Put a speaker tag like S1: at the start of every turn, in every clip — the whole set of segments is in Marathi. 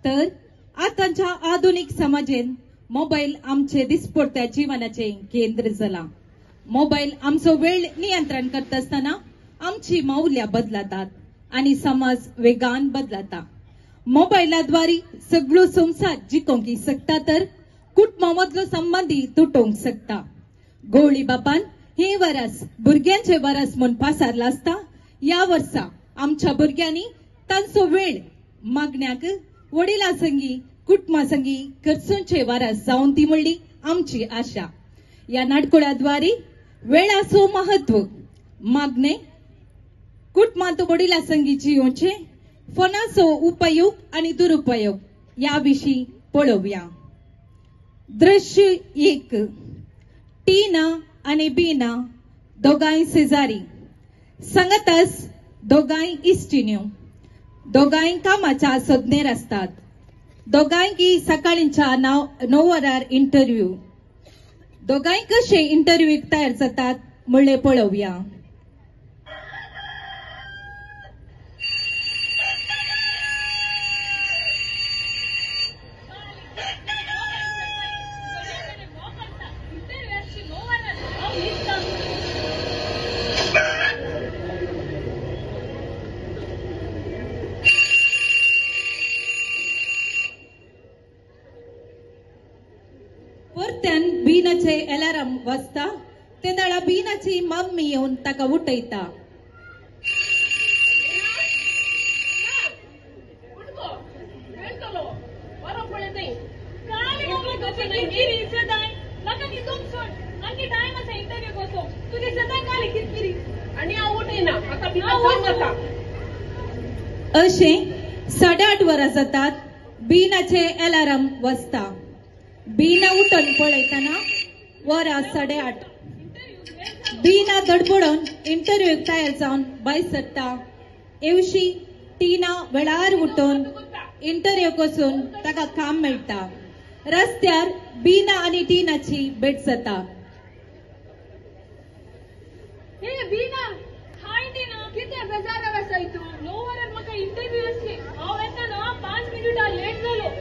S1: तर आतांच्या आधुनिक समाजेन मोबाईल आमचे दिसपडत्या जीवनाचे केंद्र जाला. मोबाईल आमचो वेळ नियंत्रण करत असताना आमची मौल्य बदलतात आणि समाज वेगान बदलता. मोबाईलाद्वारे सगळो संसार जिखोंक शकता तर कुटुंबामधलो संबंधी तुटोंक शकता. गवळी बापान हे वरस भुरग्यांचे वरस म्हूण पासारला असता. या वर्सा आमच्या भुरग्यांनी तांचो वेळ मागण्याक वडिलां संगी कुटुंबा संगी खर्चूंचे वरस जावन ती म्हणली आमची आशा. या नाटकुळाद्वारे वेळाचो महत्व मागणे कुटुंबात वडिलां संगी जियोचे फोनाचो उपयोग आणि दुरुपयोग याविषयी पळोवया. दृश्य 1. टीना आणि बीना दोगांय शेजारी सांगताच दोगांय इश्टिन्यो. दोगांय कामाच्या सोदनेर असतात. दोगांयकी सकाळींच्या 9 वरार इंटरव्यू. दोगांय कशे इंटरव्यूक तयार जातात म्हणले पळोवया. परत्यान बीनाचे अलार्म वाजता. ते दाळा बीनाची मम्मी येऊन ताका उठयता. अशे 8:30 वरां जातात. बीनाचे अलार्म वाजता. बीना उठून पळयतना वरां 8:30. बीना धडपडून इंटरव्यू तयार जावन भायर सरता. एवशी टीना वेळार उठून इंटरव्यूक वचून ताका काम मेळटा. रस्त्यार बीना आणि टीनाची भेट जाता.
S2: हे बीना, हाय टीना, किती बेजारार आसा तू? 9 वरार म्हाका इंटरव्यू आसली. हांव येताना 5 मिनिटां लेट जालो.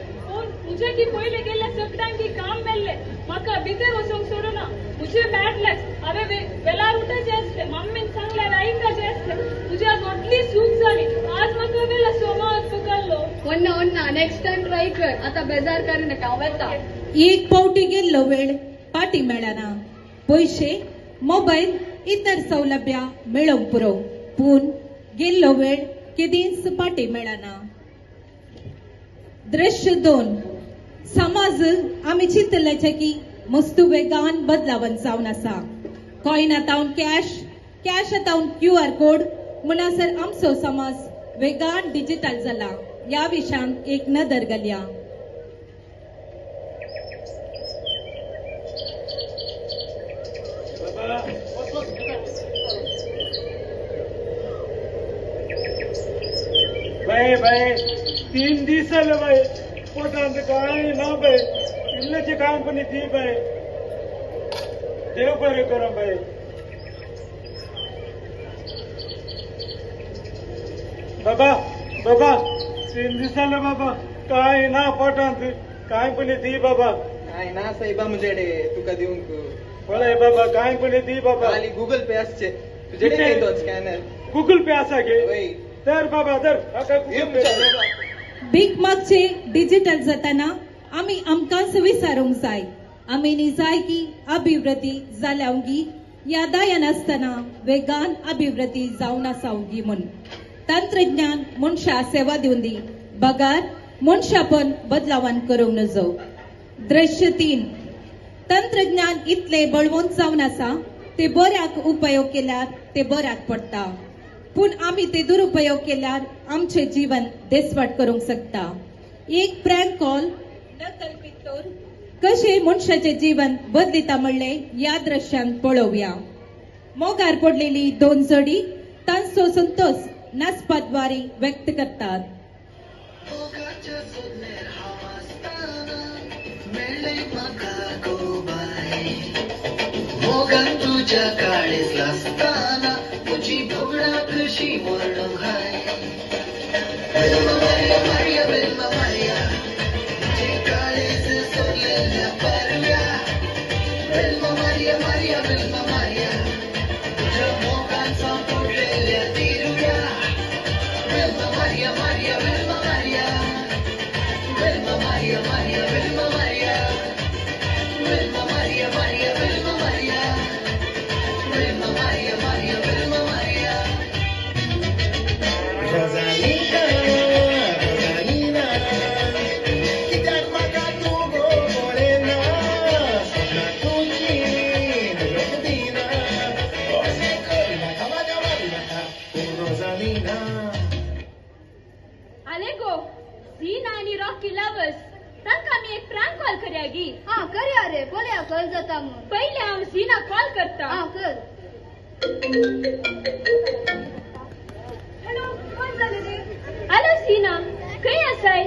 S2: मुझे की पहिले गेल्या सकटांकी काम मेल्ले. म्हाका भितर वचूंक सोडना. मुझे बॅड लक. हांवें वेळार उठचे आसले. मम्मीन सांगल्यार आयकचे आसले. तुज्या व्हडली चूक जाली. आज म्हाका वेळा सोमार पकडलो. ओन्ना नेक्स्ट टाइम ट्राय कर. आता बेजार कर नाका. हांव येता.
S1: एक पावटी गेल्लो वेळ पाटी मेळना. पैसे, मोबाईल, इतर सौलभ्य मेळोवंक पुरो. पूण गेल्लो वेळ केदींच पाटी मेळना. दृश्य 2. समाज आमी चिंतलेचे की मस्त वेगान बदलावन जावन आसा. कॉइन आतावन कॅश आतावन QR कोड म्हणसर आमचो समाज वेगान डिजिटल जाला. या विशयान एक नदर घालया.
S3: भाई 3 दीस जाले भाई. पोटांत काय ना भाई. इल्लेचे काम पण ती भाई. देव बरें करा भाई. बाबा 3 दीस जाले बाबा. काय ना पोटांत काय पण ती बाबा.
S4: काय ना साहेबा मुझेडे तुका दिवंक.
S3: पळय बाबा काय पण ती बाबा.
S4: खाली गूगल पे आसचे तुझेडे तो स्कॅनर.
S3: गूगल पे आसा गे.
S4: वय
S3: तर बाबा तर आका गूगल पे.
S1: भीक मागचे डिजिटल जाताना आम्ही आमकांच विचारूंक जाय. आमी नी जाय की अभिवृद्धी जाल्यावंगी यादायन असताना वेगान अभिवृद्धी जावन आसावंगी म्हूण. तंत्रज्ञान मनशा सेवा दिवन दी. बगार मनशापण बदलावन करूंक नजो. दृश्य 3. तंत्रज्ञान इतले बळवंत जावन आसा ते बऱ्याक उपयोग केल्यार ते बऱ्याक पडटा. पूण आमी ते दुरुपयोग केल्यार आमचे जीवन देसवाट करूंक शकता. एक प्रँक कॉल नकल्पित तौर कशे मनशाचे जीवन बदलिता म्हणले या दृश्यान पळोवया. मोगार पडलेली 2 जोडी तांचो संतोष नाचपाद्वारे व्यक्त करतात.
S5: तुझ्या काळेच असताना तुझी भोगडा कशी मरण हाय.
S2: झीना आणि रॉकी लवर्स तांकां आमी एक प्रँक कॉल करया गी.
S6: हा करया रे बोलया कर जाता मग.
S2: पहिले हांव झीना कॉल करता.
S6: हा कर.
S2: हॅलो कोण जाले रे. हॅलो झीना खंय आसाय.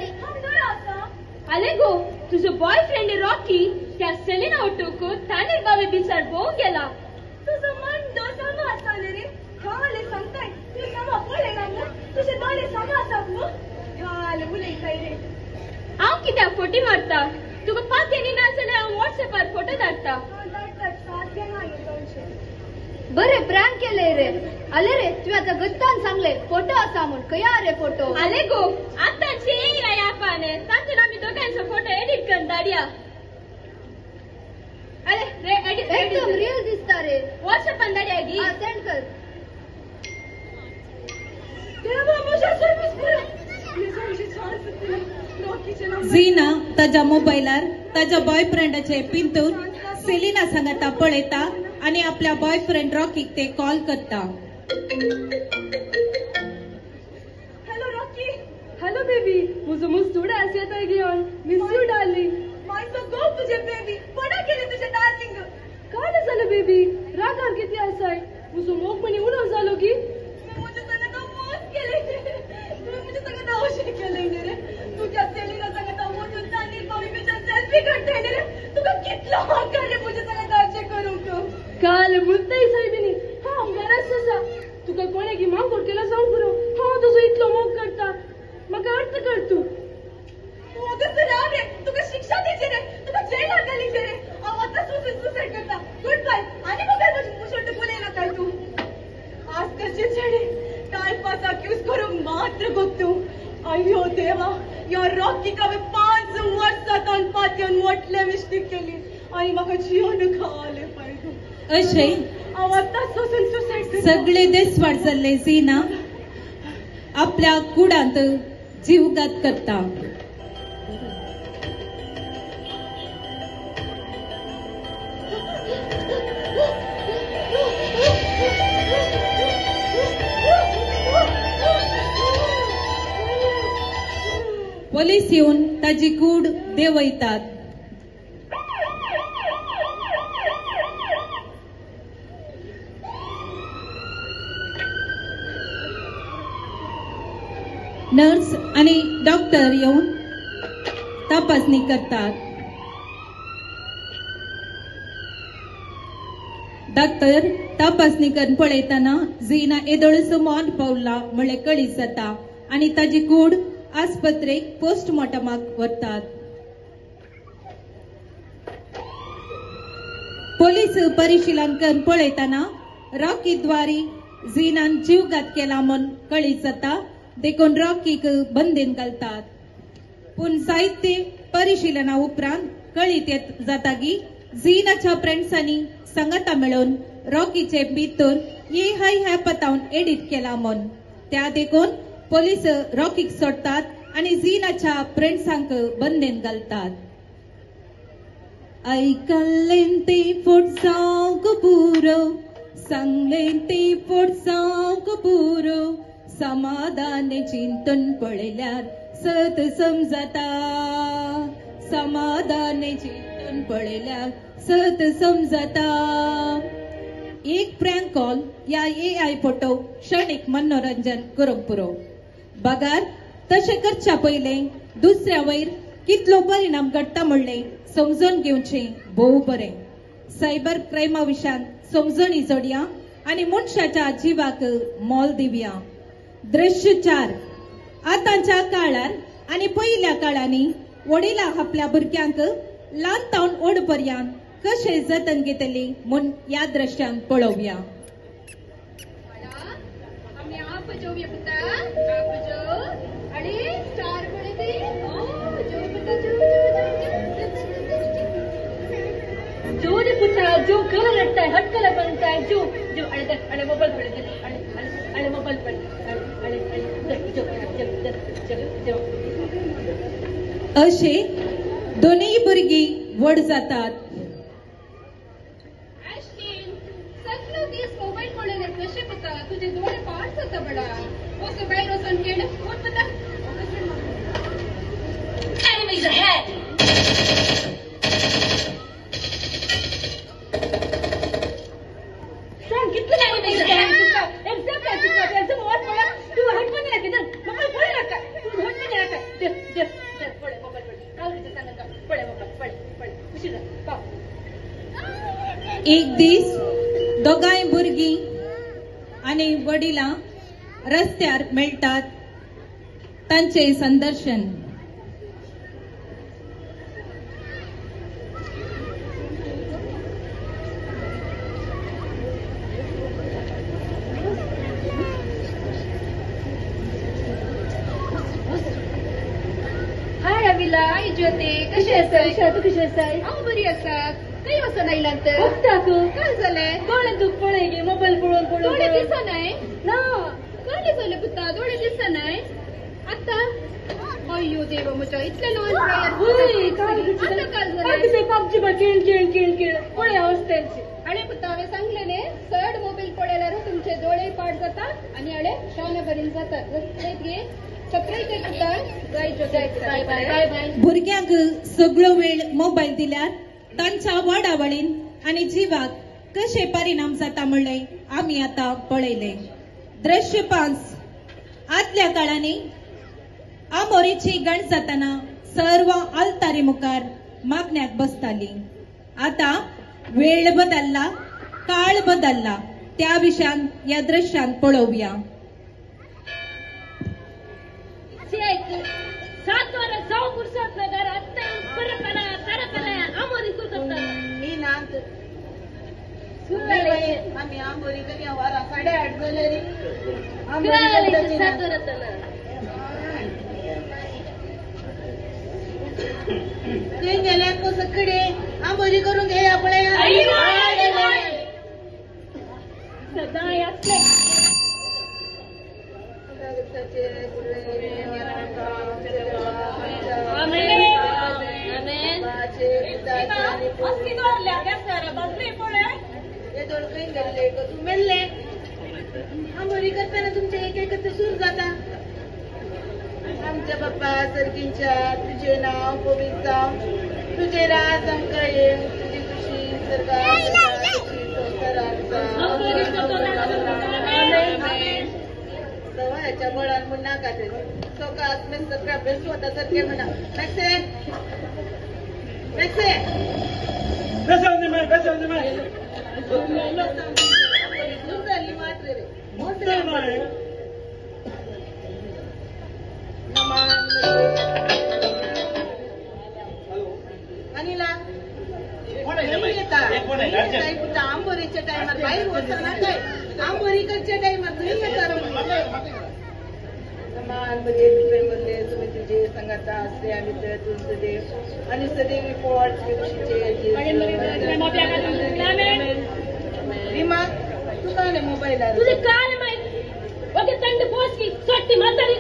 S2: आले गो तुझो बॉयफ्रेंड रॉकी त्या सेलिना ऑटोको थानेर बाबे बिचार भोवूंक गेला. तुझं मन दोसामा आसले रे. खाले सांगताय तुझे सामा पळय ना मग तुझे दोळे सामा आसात मग. खाले उलयताय रे. हांव कित्याक फोटी मारता. तुका पातेनी ना जाल्यार हांव व्हॉट्सएपार फोटो धाडटा.
S6: बरे प्रँक केले रे. आले रे तुवें आतां गत्तान सांगले फोटो आसा म्हूण. खंय रे फोटो.
S2: आले गो आतांची येयला ॲपाने तातून आमी दोगांचो फोटो एडिट करून धाडया. अरे रे एडिट
S6: एकदम रियल दिसता रे.
S2: व्हॉट्सएपान धाडया गी.
S6: हा सेंड कर.
S1: झीना ताच्या मोबायलार ताच्या बॉयफ्रेंडाचे पिंतून सेलिना सांगता पळयता आणि आपल्या बॉयफ्रेंड रॉकीक ते कॉल करता.
S2: Hello Rocky. Hello baby. म्हजो मस्तुडा येता घेवन मिस यू डार्लिंग. मायचो गो तुझे बेबी. बडा केले तुझे डार्लिंग. काय झालं बेबी. रागार किती आसाय. म्हजो मोग म्हणी उडव झालो की. म्हजे संगत मोग केले. तुवें म्हजे संगत अशें केलें रे. तुझ्या सेलिना संगत वचून चांदीर बाबी बिचार सेल्फी काडटाय रे. तुका कितलो हक्क रे म्हजे संगत अशें करूंक. काल मुद्दाई साहेबिनी हा गरज आसा. तुका कोणे की मागोड केला सांग पुरो. हा तुजो इतलो मोग करता. म्हाका अर्थ कर तू. मोगच राव रे. तुका शिक्षा दिवची रे. तुका जेलार घालीचे रे. हांव आतां सुसायड करता. Good bye. आनी म्हाका मुशोट बोलयना काय तू. आज कशे छेडे टाइमपास अक्यूज करूंक मात्र गोतू. अयो देवा या रॉकीक हांवें 5 वर्सां पातयेवन मोठले मिस्टेक केली आनी म्हाका जिवन खाले पाहिजे.
S1: अशें
S2: हांव आतां सोसून सुसायड करता.
S1: सगळे देसवाड जाल्ले झीना आपल्या कुडांत जीवघात करता. पोलीस येऊन ताची कूड देंवयतात. नर्स आणि डॉक्टर येऊन तपासणी करतात. डॉक्टर तपासणी करून पळयतना झीना येदोळसो मॉन पावला म्हळ्यार कळीस जाता आणि ताची कूड आस्पत्रेक पोस्टमॉर्टमाक व्हरतात. पोलीस परिशीलन करून पळयतना रॉकी द्वारी झीनान जीवघात केला म्हूण कळीस जाता. देखून रॉकीक बंदीन घालतात. पूण साहित्य परिशीलना उपरांत कळीत येत जाता की झीनाच्या फ्रेंड्सांनी संगता मेळून रॉकीचे भितर ये हाय ह्या पतावन एडिट केला म्हूण. त्या देखून पोलीस रॉकीक सोडतात आणि झीनाच्या फ्रेंड्सांक बंदीन घालतात. ऐकल्लें ते फोट जावंक पुरो. सांगलें ते फोट जावंक पुरो. समाधान चिंतन पळयल्यार सत समजता. समाधान चिंतन पळयल्यार सत समजता. एक प्रँक कॉल या AI फोटो क्षणिक मनोरंजन करूंक पुरो. बगार तशें करच्या पयलें दुसऱ्या वयर कितलो परिणाम घडटा म्हणलें समजून घेवचें भोव बरें. सायबर क्रायमा विशान समजणी जोडया आनी मनशाच्या जिवाक मोल दिवया. दृश्य 4. आतांच्या काळार आनी पयल्या काळांनी वडिलां आपल्या भुरग्यांक ल्हान तावन ओड पर्यंत कशें जतन घेतली म्हूण या दृश्यान पळोवया.
S6: आम्ही आप जेवूया पुता. आप जेव आणि स्टार पडते. जेव पुता
S2: जो रे पुता जो कलर लगता है हट कलर बनता है जो जो अरे मोबाइल पड़े अरे मोबाइल पड़े जो
S1: अशे दोनही भुरगीं व्हड जातात.
S6: सगळं दिस मोबाईल पडले कसे पुता. तुझे डोळे पाठ होता बडा. असं बाहेर वचून केलं कोण पुता.
S7: Enemies ahead!
S2: सांग कितलं
S7: Enemies ahead!
S2: एक्झाम काय एक्झाम वाट पडा तू हट पण नाही तर मोबाईल पडे ना काय तू हट पण नाही काय दे पडे मोबाईल पडे आवडीचं सांगा का पडे मोबाईल पडे उशीर जा
S1: एक दीस दोगांय भुरगीं आनी वडिलां रस्त्यार मेळटात. तांचे संदर्शन.
S6: हाय अविला आई ज्योती कशी असाय
S2: तू कशी असाय
S6: हांव बरी आसा काही वचून आयलां तर
S2: बघता तू
S6: काय जालें
S2: कोण तू पळय गे मोबाईल पळोवन
S6: दोळे
S2: पळोवन
S6: दिसनाय
S2: ना
S6: काय जाले पुता दोळे दिसनाय आता अय्यो देवा म्हज्या इतले ल्हान प्रायात आता काय जालें
S2: पबजी खेळ पळय अवस्थेची
S6: आणि पुता हांवें सांगलेले चड मोबाईल पळयल्यार तुमचे दोळे पाड जातात आणि आळे शाने भरीन जातात रस्त्यात घे सकाळी पुता जायचो बाय बाय बाय बाय
S1: भुरग्यांक सगळो वेळ मोबाईल दिल्यार तांच्या वाडावळीन आनी जिवाक कशे परिणाम जाता म्हणले आमी आता पळयले. दृश्य 5. आदल्या काळांनी आमोरीची गण जाताना सर्व आलतारी मुखार मागण्याक बसताली. आता वेळ बदलला, काळ बदलला. त्या विशयान या दृश्यान पळोवया.
S2: 7 वर्ष जाऊ पुरसत नगर आता परपला तरपला आमोरी सुरत
S8: मी ना आम्ही आंबोरी कधी वारा 8:30 झाले रे ते गेल्या को सकडे आंबोरी करून घे आपल्या
S2: सदा यातले आंबोरी करताना तुमचे एक एकच सूर जाता आमच्या बाप्पा सरकींच्या तुझे नाव पवित्र तुझे राज आमकां येव तुझी खुशी सवयाच्या बळान म्हण नाका ते सोका आत्मेन सगळ्या बेस स्वता सारखे म्हणा मॅक्से झाली मात्र रे अनिला आंबोरीच्या टायमार बाहेर होताना काय आंबोरीकडच्या टायमार तुम्ही येतात समान बरे बदले तुम्ही तुझे संगाता असले आणि तुमचं देव आणि सदैव पोट रीमा तू का नाही मोबाईल तुझे काय माहित ओके थंड पोचकी सोटी म्हातारी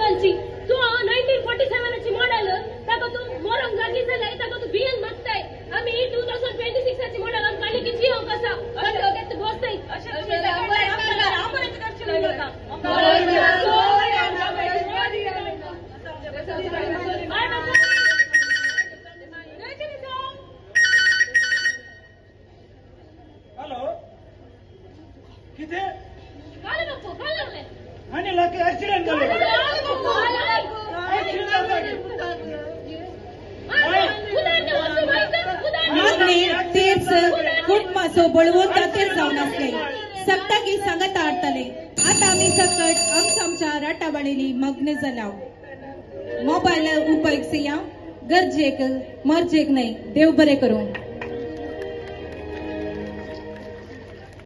S2: तू 1947 ची मॉडेल ताका तू मोरंग जागी झालाय ताका तू बियन मागताय आम्ही 2026 ची मॉडेल आम काली किती हो कसा पण ओके तू बोलताय
S3: हॅलो किती
S2: काय नको काय लावले
S3: आणि लाके ऍक्सिडेंट झाले
S1: मागणे तेच कुटुंबाचो बळवंत तेच जावन आसले. सकता की सांगत आडतले. आता आमी सकट आमच्या राटावळीनी मग्न जालाव. मोबाईल उपेग सिया गरजेक मर्जेक नाही. देव बरे करूं.